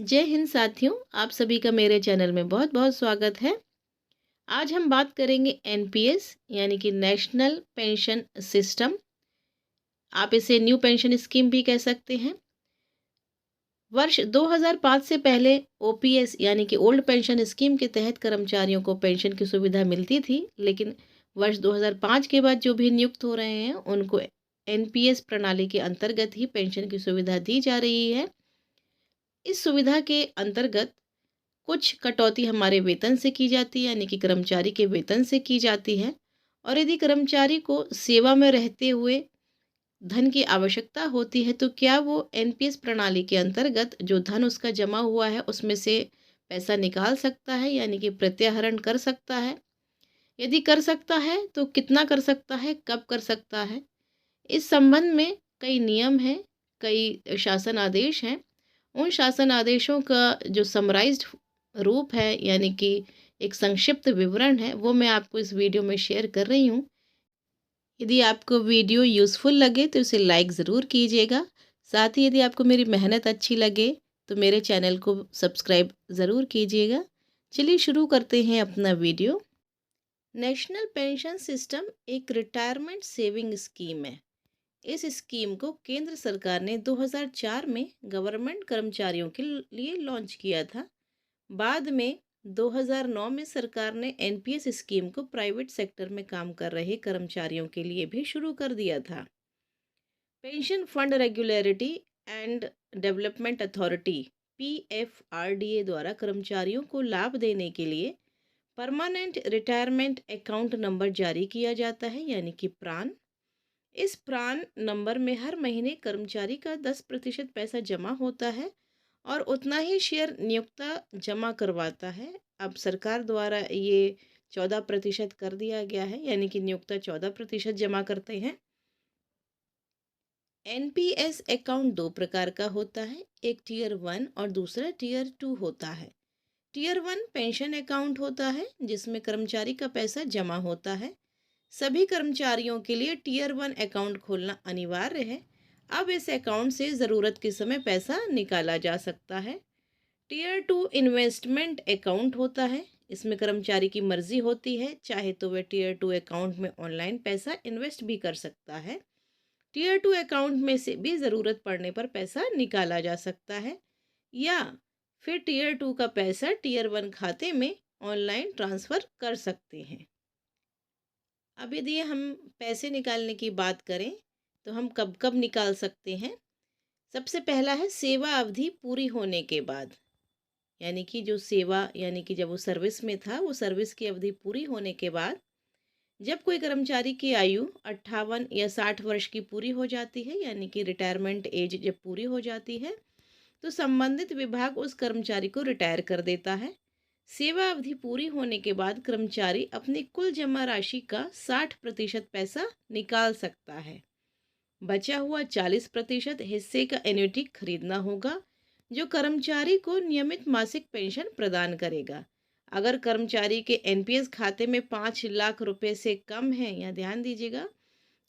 जय हिंद साथियों, आप सभी का मेरे चैनल में बहुत बहुत स्वागत है। आज हम बात करेंगे एनपीएस यानी कि नेशनल पेंशन सिस्टम। आप इसे न्यू पेंशन स्कीम भी कह सकते हैं। वर्ष 2005 से पहले ओपीएस यानी कि ओल्ड पेंशन स्कीम के तहत कर्मचारियों को पेंशन की सुविधा मिलती थी, लेकिन वर्ष 2005 के बाद जो भी नियुक्त हो रहे हैं उनको एनपीएस प्रणाली के अंतर्गत ही पेंशन की सुविधा दी जा रही है। इस सुविधा के अंतर्गत कुछ कटौती हमारे वेतन से की जाती है, यानी कि कर्मचारी के वेतन से की जाती है। और यदि कर्मचारी को सेवा में रहते हुए धन की आवश्यकता होती है तो क्या वो एनपीएस प्रणाली के अंतर्गत जो धन उसका जमा हुआ है उसमें से पैसा निकाल सकता है, यानी कि प्रत्याहरण कर सकता है। यदि कर सकता है तो कितना कर सकता है, कब कर सकता है। इस संबंध में कई नियम हैं, कई शासन आदेश हैं। उन शासन आदेशों का जो समराइज्ड रूप है, यानी कि एक संक्षिप्त विवरण है, वो मैं आपको इस वीडियो में शेयर कर रही हूँ। यदि आपको वीडियो यूज़फुल लगे तो इसे लाइक ज़रूर कीजिएगा। साथ ही यदि आपको मेरी मेहनत अच्छी लगे तो मेरे चैनल को सब्सक्राइब ज़रूर कीजिएगा। चलिए शुरू करते हैं अपना वीडियो। नेशनल पेंशन सिस्टम एक रिटायरमेंट सेविंग स्कीम है। इस स्कीम को केंद्र सरकार ने 2004 में गवर्नमेंट कर्मचारियों के लिए लॉन्च किया था। बाद में 2009 में सरकार ने एनपीएस स्कीम को प्राइवेट सेक्टर में काम कर रहे कर्मचारियों के लिए भी शुरू कर दिया था। Pension fund regulatory and development authority PFRDA द्वारा कर्मचारियों को लाभ देने के लिए परमानेंट रिटायरमेंट अकाउंट नंबर जारी किया जाता है, यानी कि प्रान। इस प्रान नंबर में हर महीने कर्मचारी का 10% पैसा जमा होता है और उतना ही शेयर नियोक्ता जमा करवाता है। अब सरकार द्वारा ये 14% कर दिया गया है, यानी कि नियोक्ता 14% जमा करते हैं। एनपीएस अकाउंट दो प्रकार का होता है, एक टीयर 1 और दूसरा टीयर 2 होता है। टीयर 1 पेंशन अकाउंट होता है जिसमें कर्मचारी का पैसा जमा होता है। सभी कर्मचारियों के लिए टीयर 1 अकाउंट खोलना अनिवार्य है। अब इस अकाउंट से ज़रूरत के समय पैसा निकाला जा सकता है। टीयर 2 इन्वेस्टमेंट अकाउंट होता है। इसमें कर्मचारी की मर्जी होती है, चाहे तो वह टीयर 2 अकाउंट में ऑनलाइन पैसा इन्वेस्ट भी कर सकता है। टीयर 2 अकाउंट में से भी ज़रूरत पड़ने पर पैसा निकाला जा सकता है, या फिर टीयर 2 का पैसा टीयर 1 खाते में ऑनलाइन ट्रांसफ़र कर सकते हैं। अब यदि हम पैसे निकालने की बात करें तो हम कब कब निकाल सकते हैं। सबसे पहला है सेवा अवधि पूरी होने के बाद, यानी कि जो सेवा, यानी कि जब वो सर्विस में था, वो सर्विस की अवधि पूरी होने के बाद जब कोई कर्मचारी की आयु 58 या 60 वर्ष की पूरी हो जाती है, यानी कि रिटायरमेंट एज जब पूरी हो जाती है, तो संबंधित विभाग उस कर्मचारी को रिटायर कर देता है। सेवा अवधि पूरी होने के बाद कर्मचारी अपनी कुल जमा राशि का 60% पैसा निकाल सकता है। बचा हुआ 40% हिस्से का एन्युटी खरीदना होगा, जो कर्मचारी को नियमित मासिक पेंशन प्रदान करेगा। अगर कर्मचारी के एनपीएस खाते में 5 लाख रुपए से कम है, या ध्यान दीजिएगा,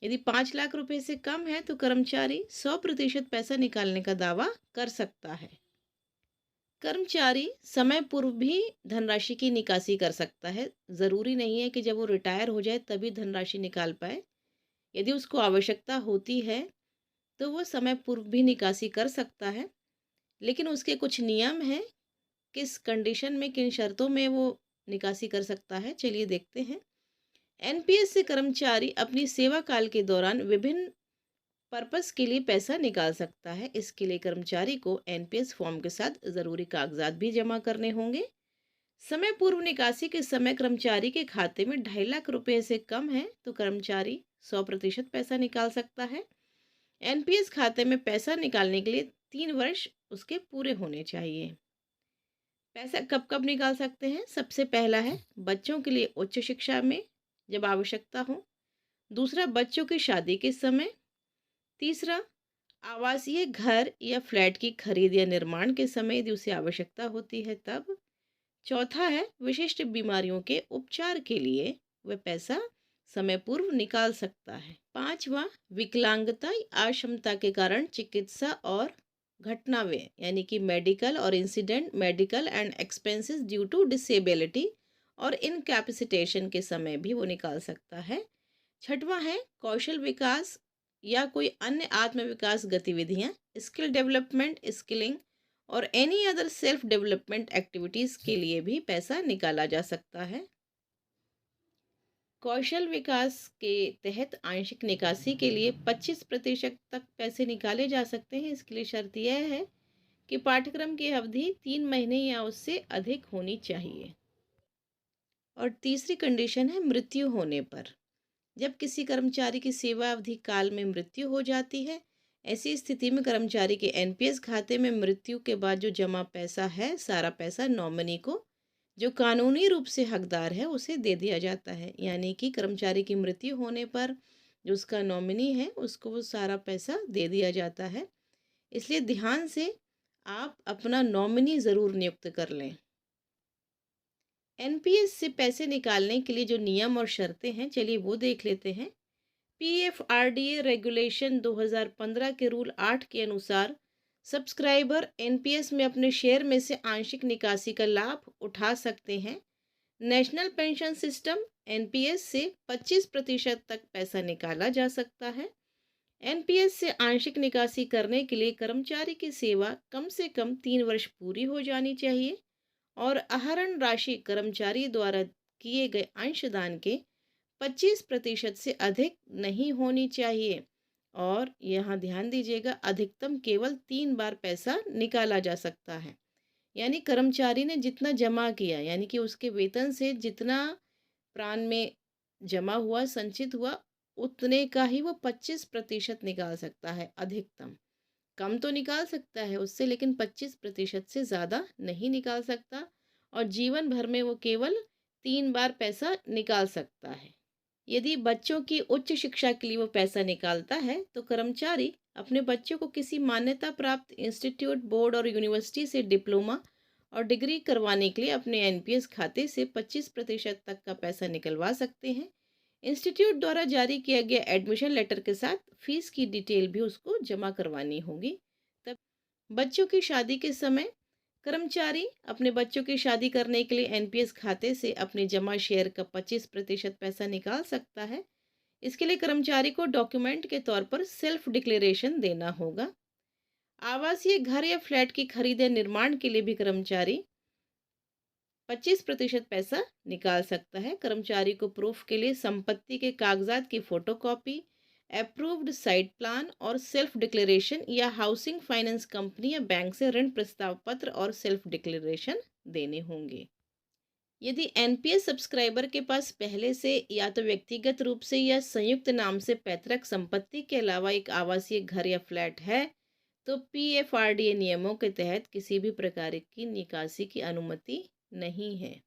यदि 5 लाख रुपए से कम है तो कर्मचारी 100% पैसा निकालने का दावा कर सकता है। कर्मचारी समय पूर्व भी धनराशि की निकासी कर सकता है। ज़रूरी नहीं है कि जब वो रिटायर हो जाए तभी धनराशि निकाल पाए। यदि उसको आवश्यकता होती है तो वो समय पूर्व भी निकासी कर सकता है, लेकिन उसके कुछ नियम हैं, किस कंडीशन में, किन शर्तों में वो निकासी कर सकता है, चलिए देखते हैं। एनपीएस से कर्मचारी अपनी सेवा काल के दौरान विभिन्न पर्पस के लिए पैसा निकाल सकता है। इसके लिए कर्मचारी को एनपीएस फॉर्म के साथ ज़रूरी कागजात भी जमा करने होंगे। समय पूर्व निकासी के समय कर्मचारी के खाते में 2.5 लाख रुपए से कम है तो कर्मचारी 100% पैसा निकाल सकता है। एनपीएस खाते में पैसा निकालने के लिए 3 वर्ष उसके पूरे होने चाहिए। पैसा कब कब निकाल सकते हैं। सबसे पहला है बच्चों के लिए उच्च शिक्षा में जब आवश्यकता हो। दूसरा, बच्चों की शादी के समय। तीसरा, आवासीय घर या फ्लैट की खरीद या निर्माण के समय यदि उसे आवश्यकता होती है तब। चौथा है विशिष्ट बीमारियों के उपचार के लिए वह पैसा समय पूर्व निकाल सकता है। पांचवा, विकलांगता या अक्षमता के कारण चिकित्सा और घटना व्यय यानी कि मेडिकल और incident medical and expenses due to disability और इनकैपेसिटेशन के समय भी वो निकाल सकता है। छठवां है कौशल विकास या कोई अन्य आत्म विकास गतिविधियां, स्किल डेवलपमेंट, स्किलिंग और any other self development activities के लिए भी पैसा निकाला जा सकता है। कौशल विकास के तहत आंशिक निकासी के लिए 25% तक पैसे निकाले जा सकते हैं। इसके लिए शर्त यह है कि पाठ्यक्रम की अवधि 3 महीने या उससे अधिक होनी चाहिए। और तीसरी कंडीशन है मृत्यु होने पर। जब किसी कर्मचारी की सेवा अवधि काल में मृत्यु हो जाती है, ऐसी स्थिति में कर्मचारी के एनपीएस खाते में मृत्यु के बाद जो जमा पैसा है, सारा पैसा नॉमिनी को, जो कानूनी रूप से हकदार है, उसे दे दिया जाता है। यानी कि कर्मचारी की मृत्यु होने पर जो उसका नॉमिनी है उसको वो सारा पैसा दे दिया जाता है। इसलिए ध्यान से आप अपना नॉमिनी ज़रूर नियुक्त कर लें। एनपीएस से पैसे निकालने के लिए जो नियम और शर्तें हैं, चलिए वो देख लेते हैं। पीएफआरडीए रेगुलेशन 2015 के रूल 8 के अनुसार सब्सक्राइबर एनपीएस में अपने शेयर में से आंशिक निकासी का लाभ उठा सकते हैं। नेशनल पेंशन सिस्टम एनपीएस से 25% तक पैसा निकाला जा सकता है। एनपीएस से आंशिक निकासी करने के लिए कर्मचारी की सेवा कम से कम 3 वर्ष पूरी हो जानी चाहिए और आहरण राशि कर्मचारी द्वारा किए गए अंशदान के 25% से अधिक नहीं होनी चाहिए। और यहाँ ध्यान दीजिएगा, अधिकतम केवल 3 बार पैसा निकाला जा सकता है। यानी कर्मचारी ने जितना जमा किया, यानी कि उसके वेतन से जितना प्राण में जमा हुआ, संचित हुआ, उतने का ही वो 25% निकाल सकता है अधिकतम। कम तो निकाल सकता है उससे, लेकिन 25% से ज़्यादा नहीं निकाल सकता। और जीवन भर में वो केवल 3 बार पैसा निकाल सकता है। यदि बच्चों की उच्च शिक्षा के लिए वो पैसा निकालता है, तो कर्मचारी अपने बच्चों को किसी मान्यता प्राप्त इंस्टीट्यूट, बोर्ड और यूनिवर्सिटी से डिप्लोमा और डिग्री करवाने के लिए अपने एनपीएस खाते से 25% तक का पैसा निकलवा सकते हैं। इंस्टीट्यूट द्वारा जारी किया गया एडमिशन लेटर के साथ फीस की डिटेल भी उसको जमा करवानी होगी। तब बच्चों की शादी के समय कर्मचारी अपने बच्चों की शादी करने के लिए एनपीएस खाते से अपने जमा शेयर का 25% पैसा निकाल सकता है। इसके लिए कर्मचारी को डॉक्यूमेंट के तौर पर सेल्फ डिक्लेरेशन देना होगा। आवासीय घर या फ्लैट की खरीद या निर्माण के लिए भी कर्मचारी 25% पैसा निकाल सकता है। कर्मचारी को प्रूफ के लिए संपत्ति के कागजात की फोटोकॉपी, अप्रूव्ड साइट प्लान और सेल्फ डिक्लेरेशन या हाउसिंग फाइनेंस कंपनी या बैंक से ऋण प्रस्ताव पत्र और सेल्फ डिक्लेरेशन देने होंगे। यदि एनपीएस सब्सक्राइबर के पास पहले से या तो व्यक्तिगत रूप से या संयुक्त नाम से पैतृक संपत्ति के अलावा एक आवासीय घर या फ्लैट है, तो पीएफआरडीए नियमों के तहत किसी भी प्रकार की निकासी की अनुमति नहीं है।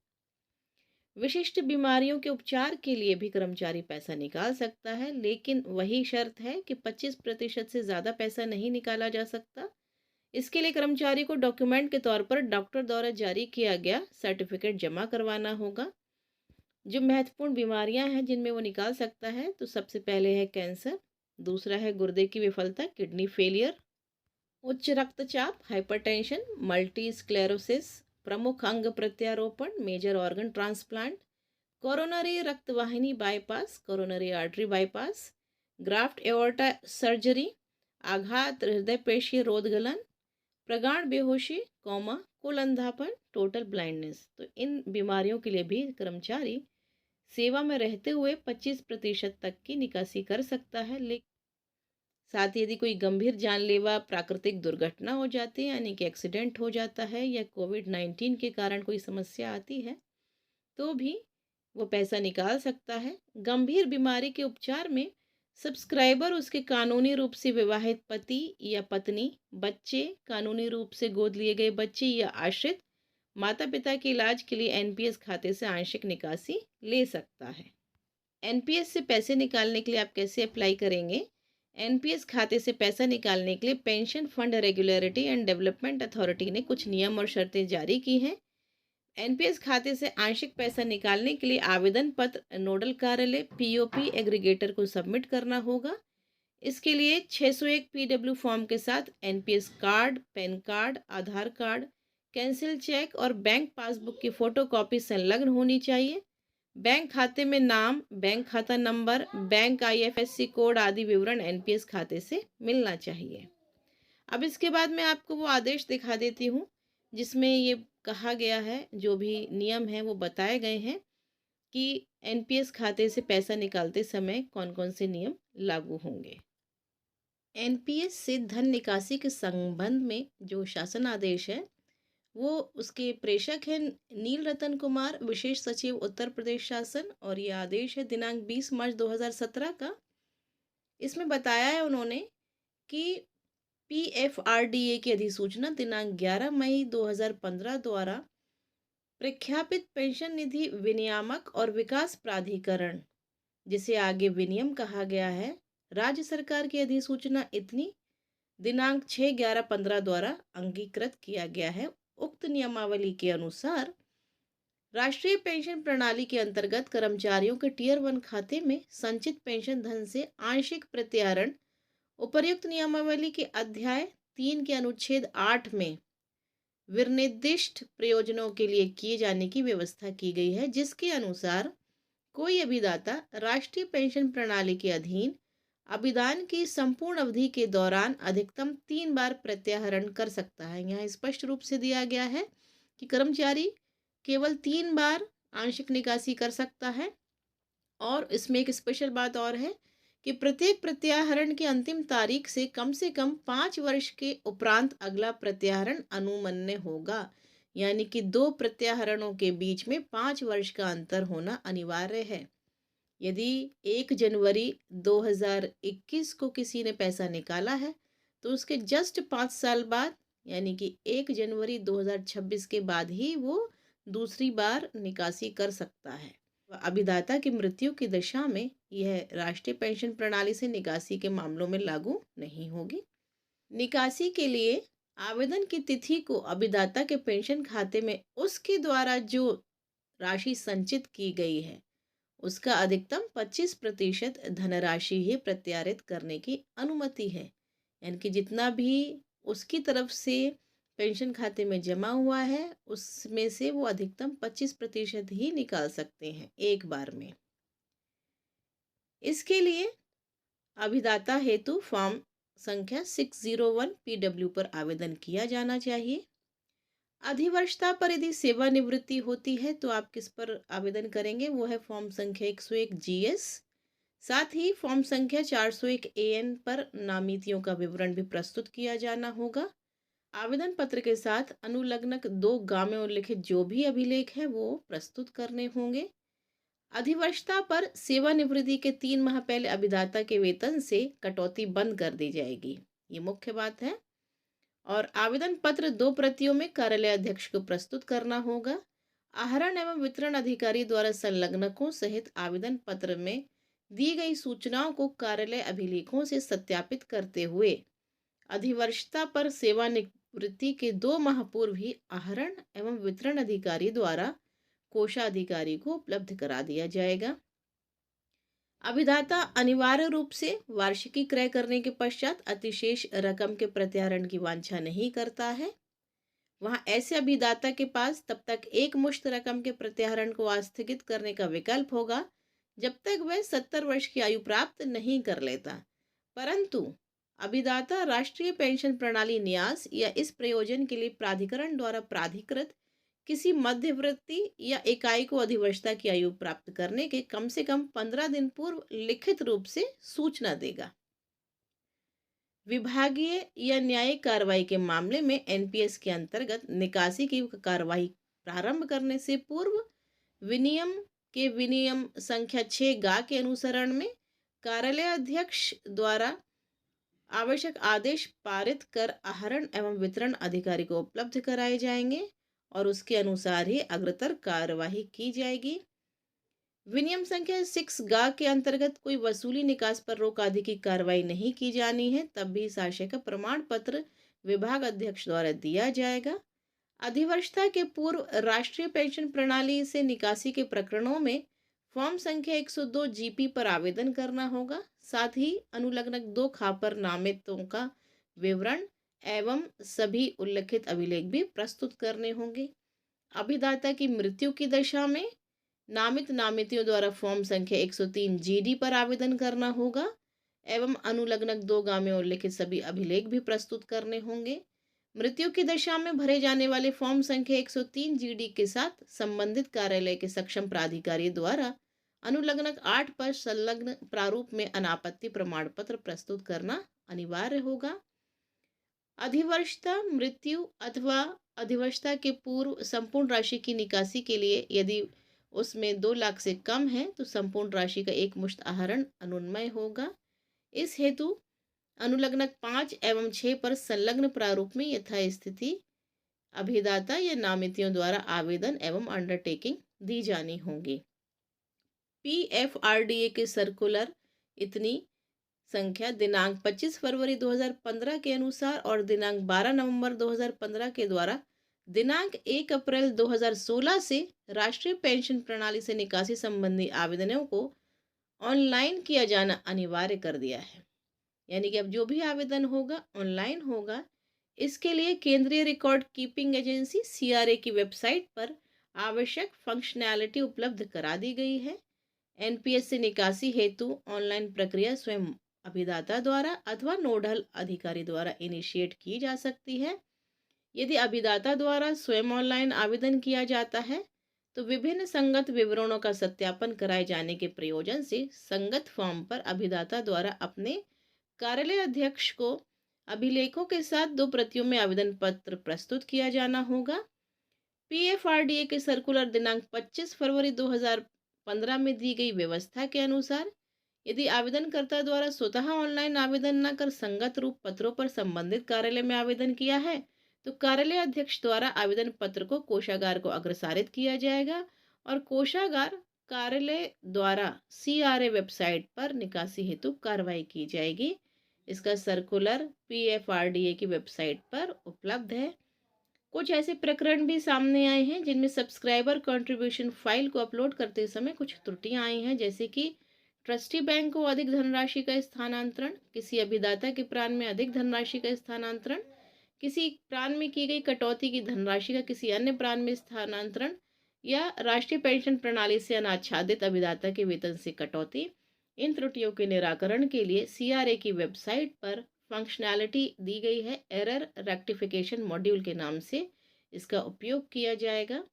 विशिष्ट बीमारियों के उपचार के लिए भी कर्मचारी पैसा निकाल सकता है, लेकिन वही शर्त है कि 25% से ज़्यादा पैसा नहीं निकाला जा सकता। इसके लिए कर्मचारी को डॉक्यूमेंट के तौर पर डॉक्टर द्वारा जारी किया गया सर्टिफिकेट जमा करवाना होगा। जो महत्वपूर्ण बीमारियां हैं जिनमें वो निकाल सकता है, तो सबसे पहले है कैंसर, दूसरा है गुर्दे की विफलता, किडनी फेलियर, उच्च रक्तचाप, हाइपरटेंशन, मल्टी स्क्लेरोसिस, प्रमुख अंग प्रत्यारोपण, मेजर ऑर्गन ट्रांसप्लांट, कोरोनरी रक्तवाहिनी bypass, coronary artery bypass, graft aorta surgery, आघात हृदय पेशी रोधगलन, प्रगाढ़ बेहोशी, कोमा, कुल अंधापन, टोटल ब्लाइंडनेस। तो इन बीमारियों के लिए भी कर्मचारी सेवा में रहते हुए 25% तक की निकासी कर सकता है। लेकिन साथ ही यदि कोई गंभीर जानलेवा प्राकृतिक दुर्घटना हो जाती है, यानी कि एक्सीडेंट हो जाता है, या कोविड-19 के कारण कोई समस्या आती है, तो भी वो पैसा निकाल सकता है। गंभीर बीमारी के उपचार में सब्सक्राइबर उसके कानूनी रूप से विवाहित पति या पत्नी, बच्चे, कानूनी रूप से गोद लिए गए बच्चे या आश्रित माता पिता के इलाज के लिए एनपीएस खाते से आंशिक निकासी ले सकता है। एनपीएस से पैसे निकालने के लिए आप कैसे अप्लाई करेंगे? एनपीएस खाते से पैसा निकालने के लिए pension fund regulatory and development authority ने कुछ नियम और शर्तें जारी की हैं। एनपीएस खाते से आंशिक पैसा निकालने के लिए आवेदन पत्र नोडल कार्यालय पीओपी एग्रीगेटर को सबमिट करना होगा। इसके लिए 601 पीडब्ल्यू फॉर्म के साथ एनपीएस कार्ड, पैन कार्ड, आधार कार्ड, कैंसिल चेक और बैंक पासबुक की फोटोकॉपी संलग्न होनी चाहिए। बैंक खाते में नाम, बैंक खाता नंबर, बैंक आईएफएससी कोड आदि विवरण एनपीएस खाते से मिलना चाहिए। अब इसके बाद मैं आपको वो आदेश दिखा देती हूँ जिसमें ये कहा गया है, जो भी नियम हैं वो बताए गए हैं कि एनपीएस खाते से पैसा निकालते समय कौन कौन से नियम लागू होंगे। एनपीएस से धन निकासी के संबंध में जो शासन आदेश है वो उसके प्रेषक हैं नील रतन कुमार, विशेष सचिव उत्तर प्रदेश शासन, और ये आदेश है दिनांक 20 मार्च 2017 का। इसमें बताया है उन्होंने कि पीएफआरडीए की अधिसूचना दिनांक 11 मई 2015 द्वारा प्रख्यापित पेंशन निधि विनियामक और विकास प्राधिकरण, जिसे आगे विनियम कहा गया है, राज्य सरकार की अधिसूचना इतनी दिनांक 6/11/15 द्वारा अंगीकृत किया गया है। उक्त नियमावली के अनुसार राष्ट्रीय पेंशन प्रणाली के अंतर्गत कर्मचारियों के टियर 1 खाते में संचित पेंशन धन से आंशिक प्रत्याहरण उपर्युक्त नियमावली के अध्याय 3 के अनुच्छेद 8 में विनिर्दिष्ट प्रयोजनों के लिए किए जाने की व्यवस्था की गई है, जिसके अनुसार कोई अभिदाता राष्ट्रीय पेंशन प्रणाली के अधीन अभिदान की संपूर्ण अवधि के दौरान अधिकतम 3 बार प्रत्याहरण कर सकता है। यहाँ स्पष्ट रूप से दिया गया है कि कर्मचारी केवल 3 बार आंशिक निकासी कर सकता है, और इसमें एक स्पेशल बात और है कि प्रत्येक प्रत्याहरण की अंतिम तारीख से कम 5 वर्ष के उपरांत अगला प्रत्याहरण अनुमन्य होगा। यानी कि 2 प्रत्याहरणों के बीच में 5 वर्ष का अंतर होना अनिवार्य है। यदि 1 जनवरी 2021 को किसी ने पैसा निकाला है तो उसके जस्ट 5 साल बाद, यानी कि 1 जनवरी 2026 के बाद ही वो दूसरी बार निकासी कर सकता है। अभिदाता की मृत्यु की दशा में यह राष्ट्रीय पेंशन प्रणाली से निकासी के मामलों में लागू नहीं होगी। निकासी के लिए आवेदन की तिथि को अभिदाता के पेंशन खाते में उसके द्वारा जो राशि संचित की गई है उसका अधिकतम 25% धनराशि ही प्रत्यारित करने की अनुमति है। यानी कि जितना भी उसकी तरफ से पेंशन खाते में जमा हुआ है उसमें से वो अधिकतम 25% ही निकाल सकते हैं एक बार में। इसके लिए अभिदाता हेतु फॉर्म संख्या 601 पीडब्ल्यू पर आवेदन किया जाना चाहिए। अधिवर्षता पर यदि सेवानिवृत्ति होती है तो आप किस पर आवेदन करेंगे, वो है फॉर्म संख्या 101 जीएस। साथ ही फॉर्म संख्या 401 एएन पर नामितियों का विवरण भी प्रस्तुत किया जाना होगा। आवेदन पत्र के साथ अनुलग्नक 2 ग में उल्लिखित जो भी अभिलेख है वो प्रस्तुत करने होंगे। अधिवर्षता पर सेवानिवृत्ति के 3 माह पहले अभिदाता के वेतन से कटौती बंद कर दी जाएगी, ये मुख्य बात है। और आवेदन पत्र 2 प्रतियों में कार्यालय अध्यक्ष को प्रस्तुत करना होगा। आहरण एवं वितरण अधिकारी द्वारा संलग्नकों सहित आवेदन पत्र में दी गई सूचनाओं को कार्यालय अभिलेखों से सत्यापित करते हुए अधिवर्षता पर सेवानिवृत्ति के 2 माह पूर्व ही आहरण एवं वितरण अधिकारी द्वारा कोषाधिकारी को उपलब्ध करा दिया जाएगा। अभिदाता अनिवार्य रूप से वार्षिकी क्रय करने के पश्चात अतिशेष रकम के प्रत्याहरण की वांछा नहीं करता है। वहां ऐसे अभिदाता के पास तब तक एक मुश्त रकम के प्रत्याहरण को आस्थगित करने का विकल्प होगा जब तक वह 70 वर्ष की आयु प्राप्त नहीं कर लेता। परंतु अभिदाता राष्ट्रीय पेंशन प्रणाली न्यास या इस प्रयोजन के लिए प्राधिकरण द्वारा प्राधिकृत किसी मध्यवर्ती या इकाई को अधिवर्षता की आयु प्राप्त करने के कम से कम 15 दिन पूर्व लिखित रूप से सूचना देगा। विभागीय या न्यायिक कार्रवाई के मामले में एनपीएस के अंतर्गत निकासी की कार्रवाई प्रारंभ करने से पूर्व विनियम संख्या 6 गा के अनुसरण में कार्यालय अध्यक्ष द्वारा आवश्यक आदेश पारित कर आहरण एवं वितरण अधिकारी को उपलब्ध कराए जाएंगे और उसके अनुसार ही अग्रतर कार्यवाही की जाएगी। विनियम संख्या 6 गा के अंतर्गत कोई वसूली निकास पर रोक आदि की कार्रवाई नहीं की जानी है, तब भी इस आशय का प्रमाण पत्र विभाग अध्यक्ष द्वारा दिया जाएगा। अधिवर्षता के पूर्व राष्ट्रीय पेंशन प्रणाली से निकासी के प्रकरणों में फॉर्म संख्या 102 जीपी पर आवेदन करना होगा। साथ ही अनुलग्नक 2 खापर नामितों का विवरण एवं सभी उल्लिखित अभिलेख भी प्रस्तुत करने होंगे। अभिदाता की मृत्यु की दशा में नामित नामितियों द्वारा फॉर्म संख्या 103 जीडी पर आवेदन करना होगा एवं अनुलग्नक 2 गां में उल्लिखित सभी अभिलेख भी प्रस्तुत करने होंगे। मृत्यु की दशा में भरे जाने वाले फॉर्म संख्या 103 जीडी के साथ संबंधित कार्यालय के सक्षम प्राधिकारी द्वारा अनुलग्नक 8 पर संलग्न प्रारूप में अनापत्ति प्रमाण पत्र प्रस्तुत करना अनिवार्य होगा। अधिवर्षता मृत्यु अथवा अधिवर्षता के पूर्व संपूर्ण राशि की निकासी के लिए यदि उसमें 2 लाख से कम है तो संपूर्ण राशि का एक मुश्त आहरण अनुन्मय होगा। इस हेतु अनुलग्नक 5 एवं 6 पर संलग्न प्रारूप में यथास्थिति अभिदाता या नामितियों द्वारा आवेदन एवं अंडरटेकिंग दी जानी होगी। पीएफआरडीए के सर्कुलर इतनी संख्या दिनांक 25 फरवरी 2015 के अनुसार और दिनांक 12 नवंबर 2015 के द्वारा दिनांक 1 अप्रैल 2016 से राष्ट्रीय पेंशन प्रणाली से निकासी संबंधी आवेदनों को ऑनलाइन किया जाना अनिवार्य कर दिया है। यानी कि अब जो भी आवेदन होगा ऑनलाइन होगा। इसके लिए केंद्रीय रिकॉर्ड कीपिंग एजेंसी सीआरए की वेबसाइट पर आवश्यक फंक्शनैलिटी उपलब्ध करा दी गई है। एनपीएस से निकासी हेतु ऑनलाइन प्रक्रिया स्वयं अभिदाता द्वारा अथवा नोडल अधिकारी द्वारा इनिशिएट की जा सकती है। यदि अभिदाता द्वारा स्वयं ऑनलाइन आवेदन किया जाता है तो विभिन्न संगत विवरणों का सत्यापन कराए जाने के प्रयोजन से संगत फॉर्म पर अभिदाता द्वारा अपने कार्यालय अध्यक्ष को अभिलेखों के साथ 2 प्रतियों में आवेदन पत्र प्रस्तुत किया जाना होगा। पीएफआरडीए के सर्कुलर दिनांक 25 फरवरी 2015 में दी गई व्यवस्था के अनुसार यदि आवेदनकर्ता द्वारा स्वतः ऑनलाइन आवेदन न कर संगत रूप पत्रों पर संबंधित कार्यालय में आवेदन किया है तो कार्यालय अध्यक्ष द्वारा आवेदन पत्र को कोषागार को अग्रसारित किया जाएगा और कोषागार कार्यालय द्वारा सीआरए वेबसाइट पर निकासी हेतु कार्रवाई की जाएगी। इसका सर्कुलर पीएफआरडीए की वेबसाइट पर उपलब्ध है। कुछ ऐसे प्रकरण भी सामने आए हैं जिनमें सब्सक्राइबर कंट्रीब्यूशन फाइल को अपलोड करते समय कुछ त्रुटियां आई हैं, जैसे कि ट्रस्टी बैंक को अधिक धनराशि का स्थानांतरण, किसी अभिदाता के प्राण में अधिक धनराशि का स्थानांतरण, किसी प्राण में की गई कटौती की धनराशि का किसी अन्य प्राण में स्थानांतरण या राष्ट्रीय पेंशन प्रणाली से अनाच्छादित अभिदाता के वेतन से कटौती। इन त्रुटियों के निराकरण के लिए सीआरए की वेबसाइट पर फंक्शनैलिटी दी गई है, एरर रेक्टिफिकेशन मॉड्यूल के नाम से इसका उपयोग किया जाएगा।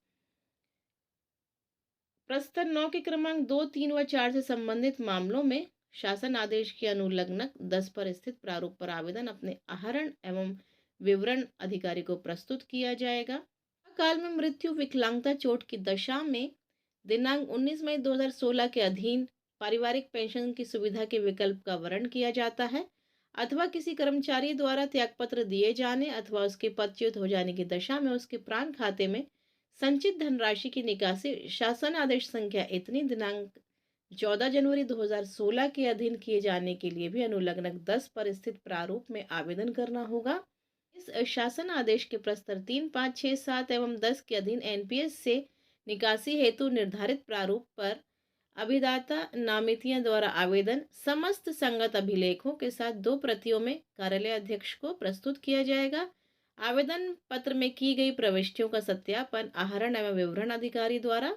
प्रस्तर 9 के क्रमांक 2, 3 व 4 से संबंधित मामलों में शासन आदेश के अनुलग्नक 10 पर स्थित प्रारूप पर आवेदन अपने आहरण एवं विवरण अधिकारी को प्रस्तुत किया जाएगा। काल में मृत्यु, विकलांगता, चोट की दशा में दिनांक 19 मई 2016 के अधीन पारिवारिक पेंशन की सुविधा के विकल्प का वर्णन किया जाता है अथवा किसी कर्मचारी द्वारा त्यागपत्र दिए जाने अथवा उसके पदच्युत हो जाने की दशा में उसके प्राण खाते में संचित धनराशि की निकासी शासन आदेश संख्या इतनी दिनांक 14 जनवरी 2016 के अधीन किए जाने के लिए भी अनुलग्नक 10 पर स्थित प्रारूप में आवेदन करना होगा। इस शासन आदेश के प्रस्तर 3, 5, 6, 7 एवं 10 के अधीन एनपीएस से निकासी हेतु निर्धारित प्रारूप पर अभिदाता नामितियों द्वारा आवेदन समस्त संगत अभिलेखों के साथ 2 प्रतियों में कार्यालय अध्यक्ष को प्रस्तुत किया जाएगा। आवेदन पत्र में की गई प्रविष्टियों का सत्यापन आहरण एवं विवरण अधिकारी द्वारा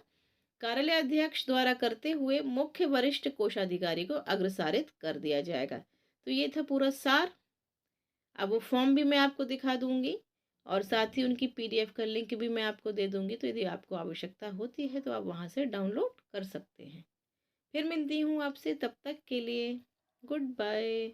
कार्यालय अध्यक्ष द्वारा करते हुए मुख्य वरिष्ठ कोषाधिकारी को अग्रसारित कर दिया जाएगा। तो ये था पूरा सार। अब वो फॉर्म भी मैं आपको दिखा दूंगी और साथ ही उनकी पीडीएफ का लिंक भी मैं आपको दे दूंगी, तो यदि आपको आवश्यकता होती है तो आप वहाँ से डाउनलोड कर सकते हैं। फिर मिलती हूँ आपसे, तब तक के लिए गुड बाय।